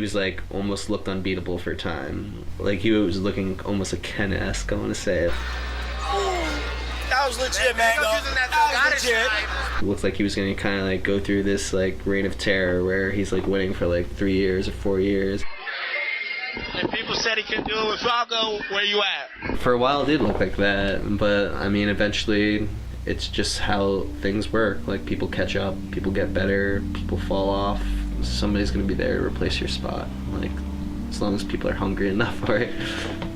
was like almost looked unbeatable for a time. Like he was looking almost like Ken-esque, I want to say. That was legit, man. That was legit. It looked like he was going to kind of like go through this like reign of terror where he's like winning for like 3 years or 4 years. And people said he couldn't do it with Falco. Where you at? For a while it did look like that, but I mean eventually it's just how things work. Like people catch up, people get better, people fall off. Somebody's going to be there to replace your spot. Like as long as people are hungry enough for it.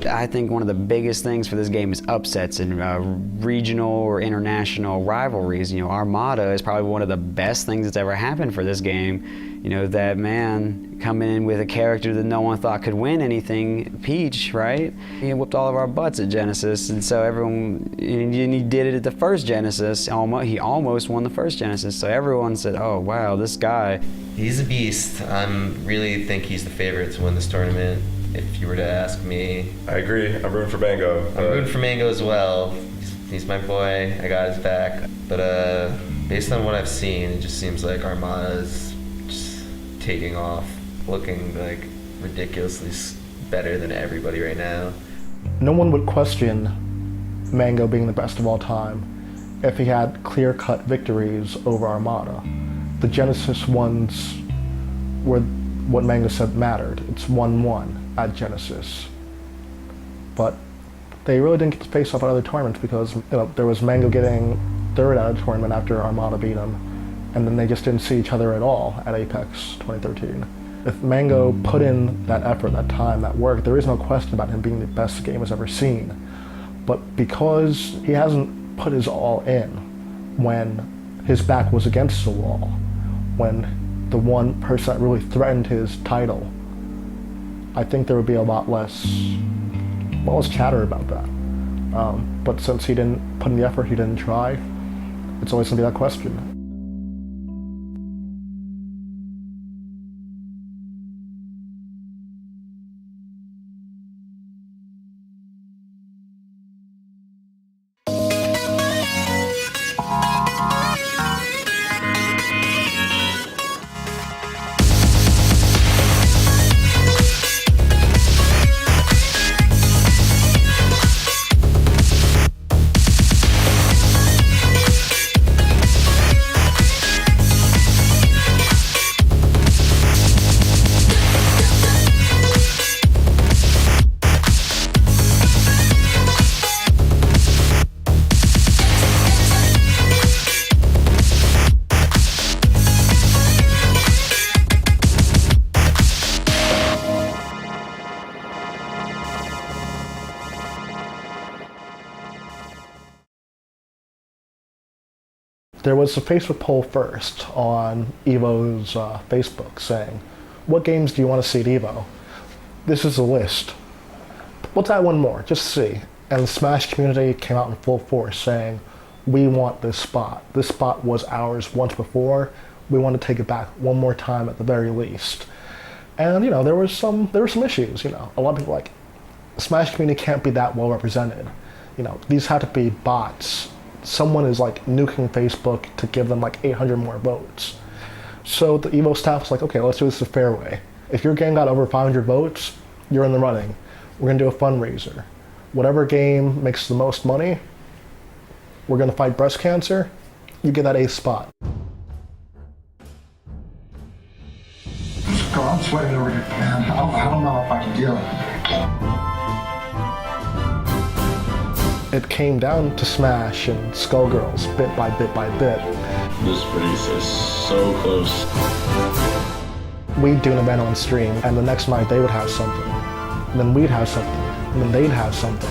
I think one of the biggest things for this game is upsets and regional or international rivalries. You know, Armada is probably one of the best things that's ever happened for this game. You know, that man coming in with a character that no one thought could win anything, Peach, right? He whooped all of our butts at Genesis, and so everyone, and he did it at the first Genesis. He almost won the first Genesis, so everyone said, oh wow, this guy. He's a beast. I really think he's the favorite to win this tournament. If you were to ask me. I agree. I'm rooting for Mango. I'm rooting for Mango as well. He's my boy. I got his back. But based on what I've seen, it just seems like Armada is just taking off, looking like ridiculously better than everybody right now. No one would question Mango being the best of all time if he had clear-cut victories over Armada. The Genesis ones were what Mango said mattered. It's 1-1 at Genesis. But they really didn't get to face off at other tournaments because there was Mango getting third at a tournament after Armada beat him, and then they just didn't see each other at all at Apex 2013. If Mango put in that effort, that time, that work, there is no question about him being the best the game has ever seen. But because he hasn't put his all in when his back was against the wall, when the one person that really threatened his title, I think there would be a lot less chatter about that. But since he didn't put in the effort, he didn't try, it's always going to be that question. There was a Facebook poll first on EVO's Facebook saying, what games do you want to see at EVO? This is a list. Let's add one more, just to see. And the Smash community came out in full force saying, we want this spot. This spot was ours once before. We want to take it back one more time at the very least. And there were some issues. A lot of people were like, the Smash community can't be that well represented. These have to be bots. Someone is like nuking Facebook to give them like 800 more votes. So the EVO staff was like, okay, let's do this the fair way. If your game got over 500 votes, you're in the running. We're gonna do a fundraiser. Whatever game makes the most money, we're gonna fight breast cancer, you get that 8th spot. Oh, I'm sweating over here, man. I don't know if I can deal with it. It came down to Smash and Skullgirls, bit by bit by bit. This race is so close. We'd do an event on stream, and the next night they would have something. And then we'd have something, and then they'd have something.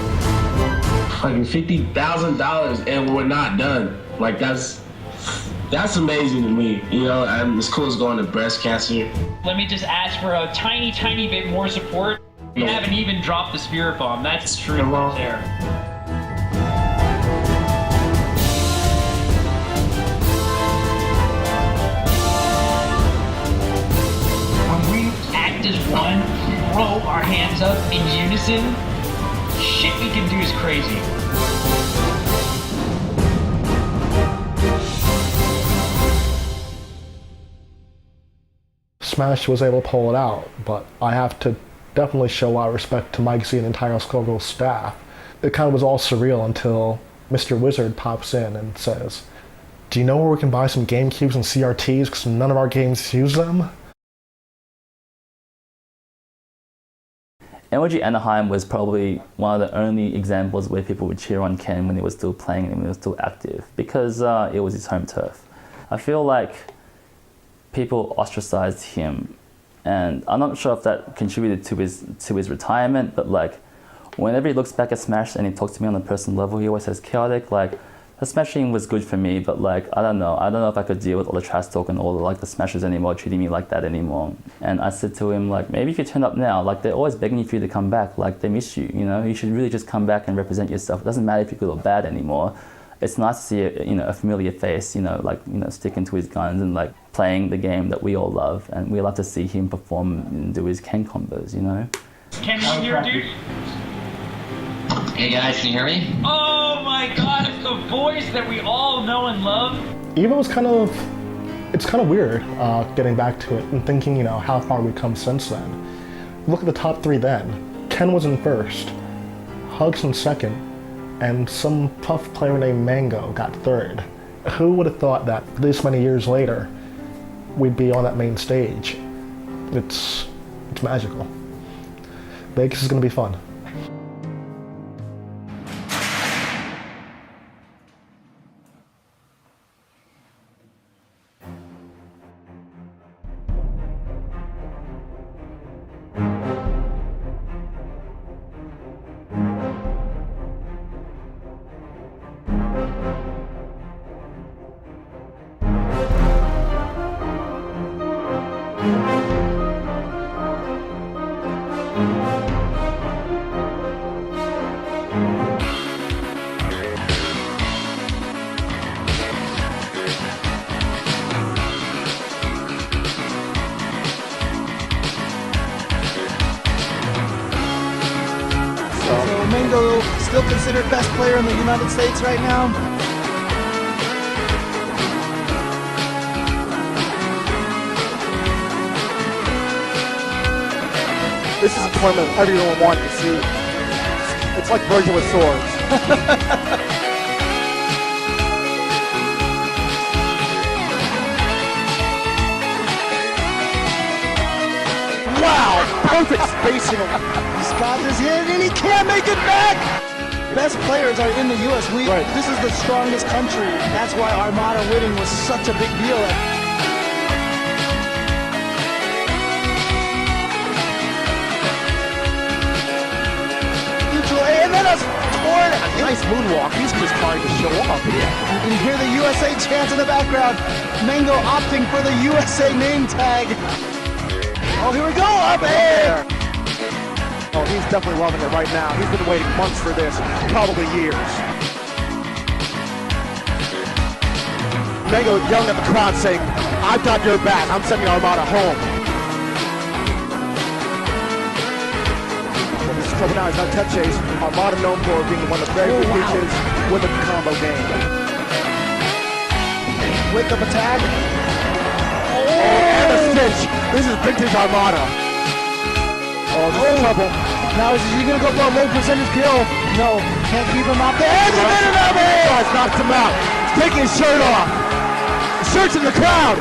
Like $50,000 and we're not done. Like that's amazing to me. I'm as cool as going to breast cancer. Let me just ask for a tiny, tiny bit more support. We haven't even dropped the spirit bomb. That's true right there. As one, throw our hands up in unison, shit we can do is crazy. Smash was able to pull it out, but I have to definitely show a lot of respect to Mike Z and the entire Skullgirl staff. It kind of was all surreal until Mr. Wizard pops in and says, "Do you know where we can buy some GameCubes and CRTs because none of our games use them?" MLG Anaheim was probably one of the only examples where people would cheer on Ken when he was still playing and when he was still active, because it was his home turf. I feel like people ostracized him, and I'm not sure if that contributed to his retirement, but like whenever he looks back at Smash and he talks to me on a personal level, he always says chaotic. Like, the Smashing was good for me, but like I don't know if I could deal with all the trash talk and all the like the Smashers anymore, treating me like that anymore. And I said to him, like, maybe if you turn up now, like they're always begging for you to come back, like they miss you, you know, you should really just come back and represent yourself. It doesn't matter if you're good or bad anymore. It's nice to see a familiar face, sticking to his guns and like playing the game that we all love, and we love to see him perform and do his Ken combos, you know. Ken, you here, dude? Hey guys, can you hear me? Oh my god, it's the voice that we all know and love. Even was it's kind of weird getting back to it and thinking, how far we've come since then. Look at the top three then. Ken was in first, Hugs in second, and some tough player named Mango got third. Who would have thought that this many years later, we'd be on that main stage? It's magical. Vegas is gonna be fun. Mango still considered best player in the United States right now? This is a tournament everyone wants to see. It's like Virgil with swords. Wow, perfect spacing. Scott is hit and he can't make it back! Best players are in the U.S. Right. This is the strongest country. That's why Armada winning was such a big deal. And then a nice moonwalk. He's just trying to show off. Yeah. You can hear the USA chants in the background. Mango opting for the USA name tag. Oh, here we go, up air! Oh, he's definitely loving it right now. He's been waiting months for this, probably years. Mango yelling at the crowd saying, "I've got your back, I'm sending Armada home." Well, this is coming out, it's not touch chase. Armada known for being one of the very good beaches with a combo game. Wake up attack. And a stitch. This is vintage Armada. Oh, this is trouble. Now is he gonna go for a low percentage kill? No, can't keep him out there. And he's knocked him out. He's taking his shirt off. The shirt's in the crowd.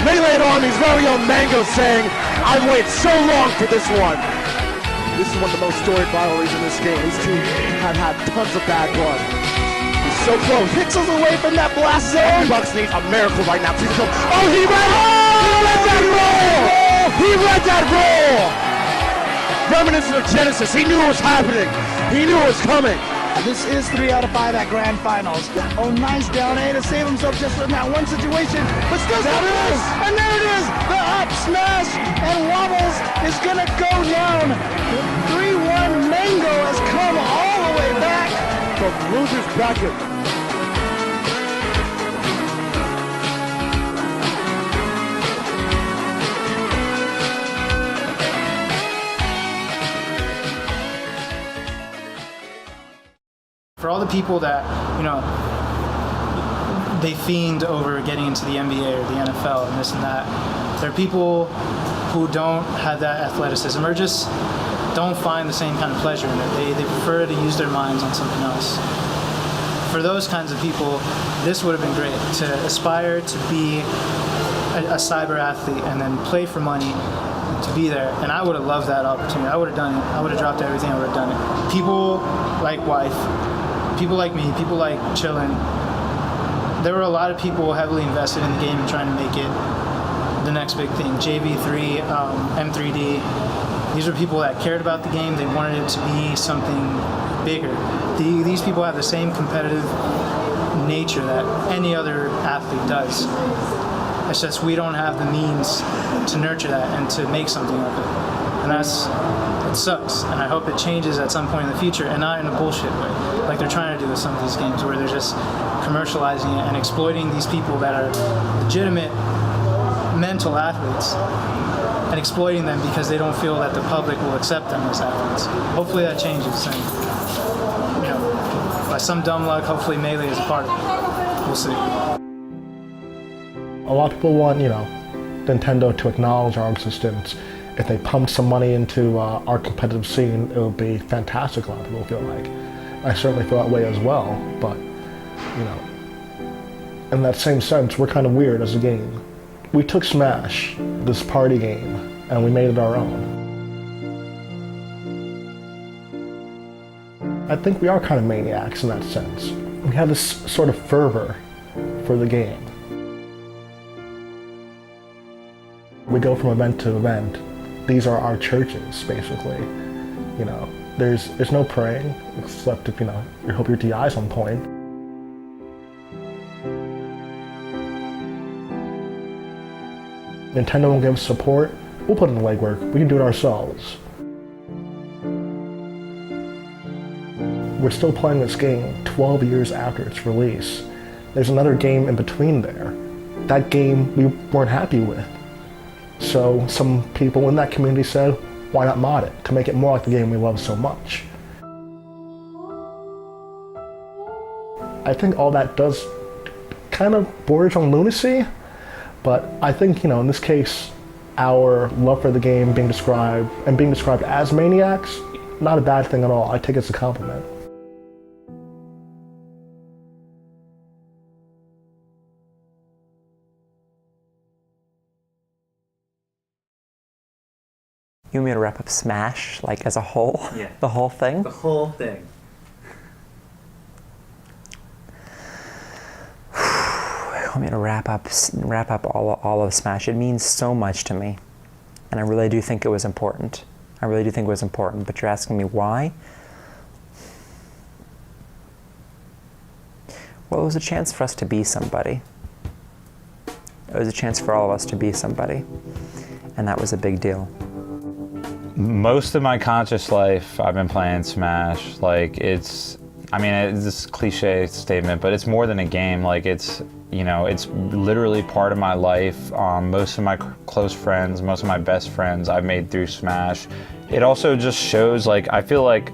Melee Army's very own Mango saying, "I've waited so long for this one." This is one of the most storied rivalries in this game. These two have had tons of bad blood. He's so close. Pixels away from that blast zone. Bucks needs a miracle right now. Oh, he read that roll! He read that roll! Reminiscent of Genesis. He knew it was happening. He knew it was coming. This is 3 out of 5 at Grand Finals. Oh, nice down A to save himself just from that one situation. But still, there it is! And there it is! The up smash and Wobbles is gonna go down. 3-1 Mango has come all the way back. From loser's bracket. For all the people that, they fiend over getting into the NBA or the NFL and this and that, There are people who don't have that athleticism or just don't find the same kind of pleasure in it. They prefer to use their minds on something else. For those kinds of people, this would have been great, to aspire to be a cyber athlete and then play for money, to be there. And I would have loved that opportunity. I would have done it. I would have dropped everything. I would have done it. People like Wife, people like me, people like Chillin', there were a lot of people heavily invested in the game and trying to make it the next big thing. JV3, M3D, these were people that cared about the game. They wanted it to be something bigger. These people have the same competitive nature that any other athlete does. It's just we don't have the means to nurture that and to make something of it. And it sucks. And I hope it changes at some point in the future, and not in a bullshit way, like they're trying to do with some of these games, where they're just commercializing it and exploiting these people that are legitimate mental athletes and exploiting them because they don't feel that the public will accept them as athletes. Hopefully that changes, and by some dumb luck, hopefully Melee is a part of it. We'll see. A lot of people want, Nintendo to acknowledge our existence. If they pumped some money into our competitive scene, it would be fantastic, a lot of people feel like. I certainly feel that way as well, but, in that same sense, we're kind of weird as a game. We took Smash, this party game, and we made it our own. I think we are kind of maniacs in that sense. We have this sort of fervor for the game. We go from event to event. These are our churches, basically. There's no praying, except if, you hope your DI's on point. Nintendo won't give us support. We'll put in the legwork. We can do it ourselves. We're still playing this game 12 years after its release. There's another game in between there. That game we weren't happy with. So some people in that community said, why not mod it to make it more like the game we love so much? I think all that does kind of borders on lunacy, but I think, in this case, our love for the game being described as maniacs, not a bad thing at all. I take it as a compliment. You want me to wrap up Smash, like as a whole? Yeah. The whole thing? The whole thing. You want me to wrap up all of Smash? It means so much to me. And I really do think it was important. But you're asking me why? Well, it was a chance for us to be somebody. It was a chance for all of us to be somebody. And that was a big deal. Most of my conscious life, I've been playing Smash. It's this cliche statement, but it's more than a game. It's literally part of my life. Most of my close friends, most of my best friends I've made through Smash. It also just shows, I feel like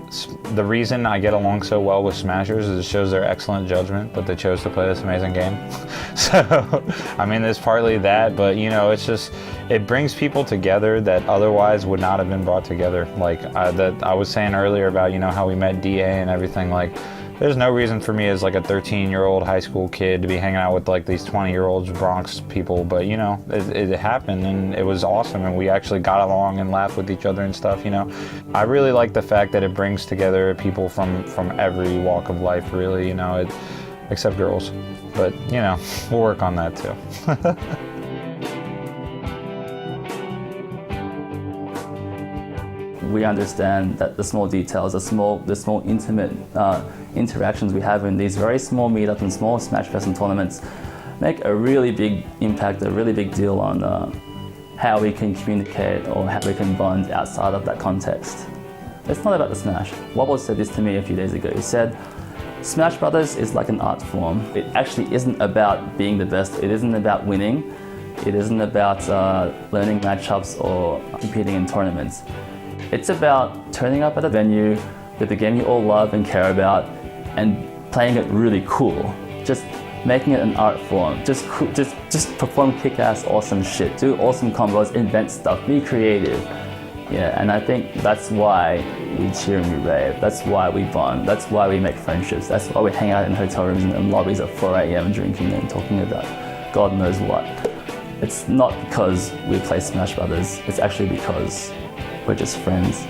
the reason I get along so well with Smashers is it shows their excellent judgment that they chose to play this amazing game. So, there's partly that, but it's just, it brings people together that otherwise would not have been brought together. That I was saying earlier about, how we met DA and everything, there's no reason for me as a 13-year-old high school kid to be hanging out with these 20-year-old Bronx people, but it happened and it was awesome, and we actually got along and laughed with each other and stuff. I really like the fact that it brings together people from every walk of life, really, except girls, but we'll work on that too. We understand that the small details, the small intimate interactions we have in these very small meetups and small Smash Fest and tournaments make a really big impact, a really big deal on how we can communicate or how we can bond outside of that context. It's not about the Smash. Wobble said this to me a few days ago. He said, Smash Brothers is like an art form. It actually isn't about being the best. It isn't about winning. It isn't about learning matchups or competing in tournaments. It's about turning up at a venue with a game you all love and care about and playing it really cool. Just making it an art form. Just perform kick-ass awesome shit, do awesome combos, invent stuff, be creative. Yeah, and I think that's why we cheer and we rave. That's why we bond. That's why we make friendships. That's why we hang out in hotel rooms and lobbies at 4 a.m. drinking and talking about God knows what. It's not because we play Smash Brothers. It's actually because we're just friends.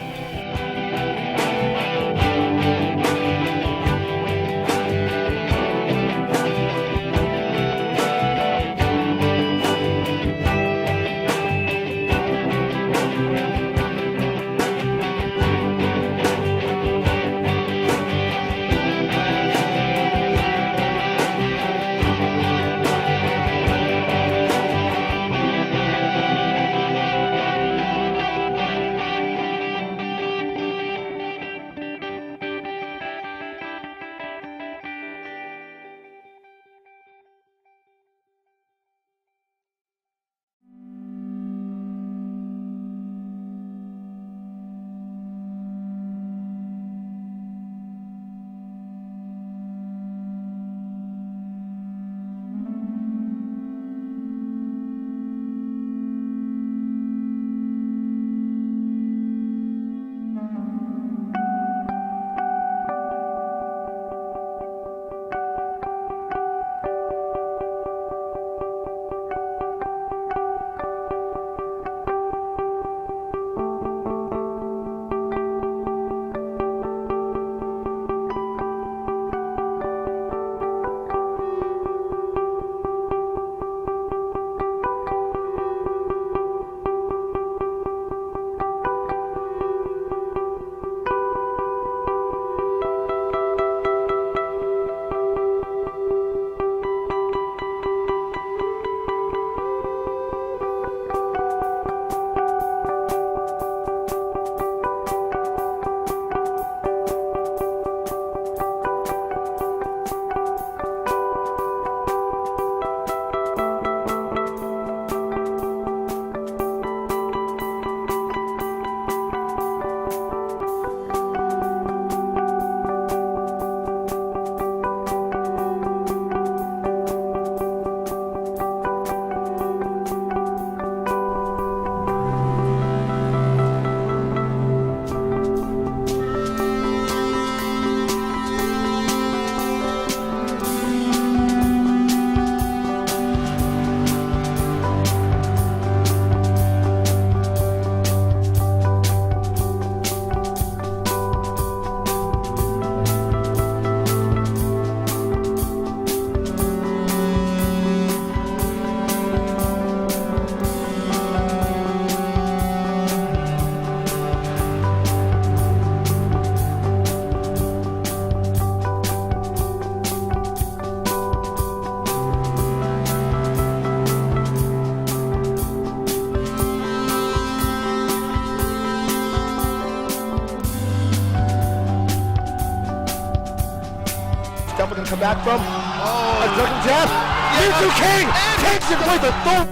Definitely gonna come back from a double jab. Mewtwo King takes it with a thump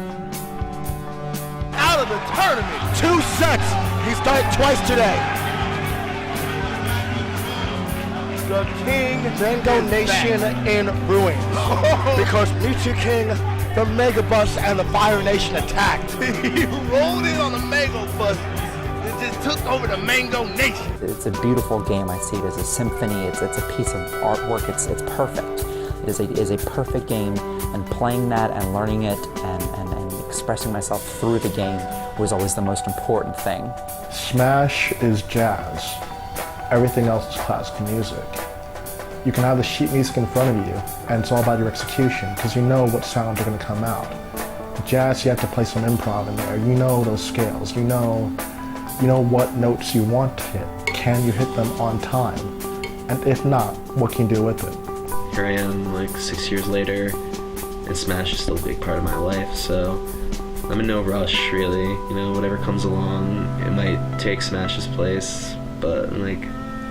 out of the tournament. 2 sets. He's done it twice today. The King Mango Nation in ruins because Mewtwo King, the Mega Bus, and the Fire Nation attacked. He rolled in on the Mango Bus. It just took over the Mango Nation. It's a beautiful game. I see it as a symphony. It's a piece of artwork. It's perfect. It is a perfect game, and playing that and learning it and expressing myself through the game was always the most important thing. Smash is jazz. Everything else is classical music. You can have the sheet music in front of you, and it's all about your execution, because you know what sounds are going to come out. Jazz, you have to play some improv in there. You know those scales. You know what notes you want to hit. Can you hit them on time? And if not, what can you do with it? Here I am, like 6 years later, and Smash is still a big part of my life, so I'm in no rush, really. You know, whatever comes along, it might take Smash's place, but like,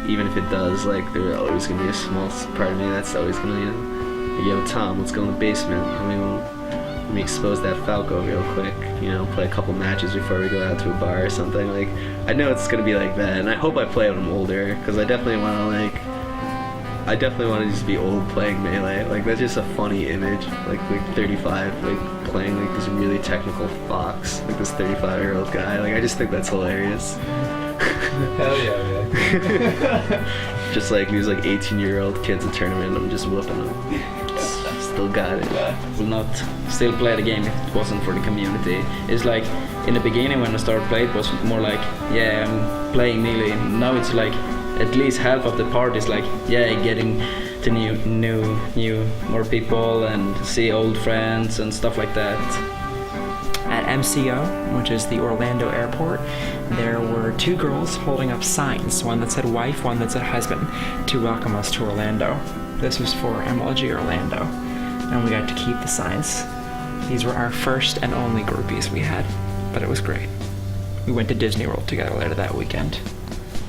even if it does, like, there's always gonna be a small part of me that's always gonna, you know, yo, Tom, let's go in the basement. Let me expose that Falco real quick, you know, play a couple matches before we go out to a bar or something. Like, I know it's gonna be like that, and I hope I play when I'm older, because I definitely want to, like, I definitely want to just be old playing Melee. Like, that's just a funny image. Like 35, like, playing, like, this really technical fox. Like, this 35-year-old guy. Like, I just think that's hilarious. Hell yeah, man. Just like, these, like, 18-year-old kids at tournament, I'm just whooping them. Still got it. Will not still play the game if it wasn't for the community. It's like, in the beginning when I started playing, it was more like, yeah, I'm playing Melee. Now it's like, at least half of the part is like, yeah, getting to new more people and see old friends and stuff like that. At MCO, which is the Orlando airport, there were 2 girls holding up signs, one that said wife, one that said husband, to welcome us to Orlando. This was for MLG Orlando, and we got to keep the signs. These were our first and only groupies we had, but it was great. We went to Disney World together later that weekend.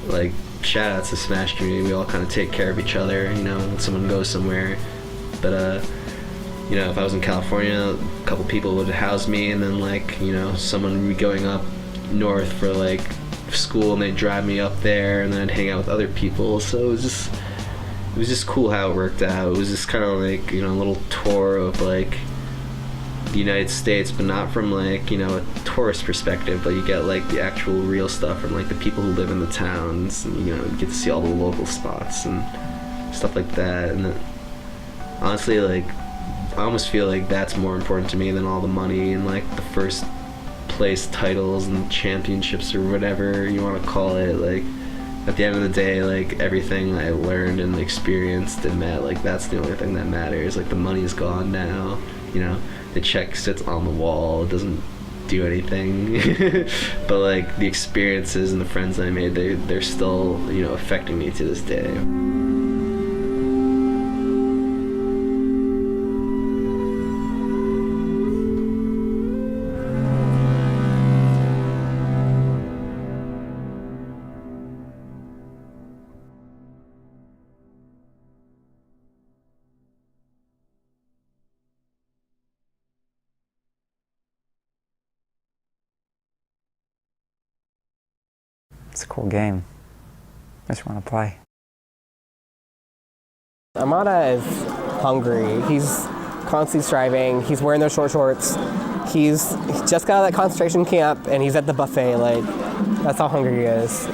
Like, shout out to Smash community, we all kind of take care of each other, you know, when someone goes somewhere. But, you know, if I was in California, a couple people would house me, and then, like, you know, someone would be going up north for, like, school, and they'd drive me up there, and then I'd hang out with other people. So it was just cool how it worked out. It was just kind of like, you know, a little tour of, like, the United States, but not from, like, you know, a tourist perspective, but you get, like, the actual real stuff from, like, the people who live in the towns, and, you know, you get to see all the local spots and stuff like that. And then, honestly, like, I almost feel like that's more important to me than all the money and, like, the first place titles and championships or whatever you want to call it. Like, at the end of the day, like, everything I learned and experienced and met, like, that's the only thing that matters. Like, the money's gone now, you know, the check sits on the wall, it doesn't do anything. But, like, the experiences and the friends I made, they're still, you know, affecting me to this day. It's a cool game. I just want to play. Amada is hungry. He's constantly striving. He's wearing those short shorts. He's just got out of that concentration camp, and he's at the buffet. Like, that's how hungry he is.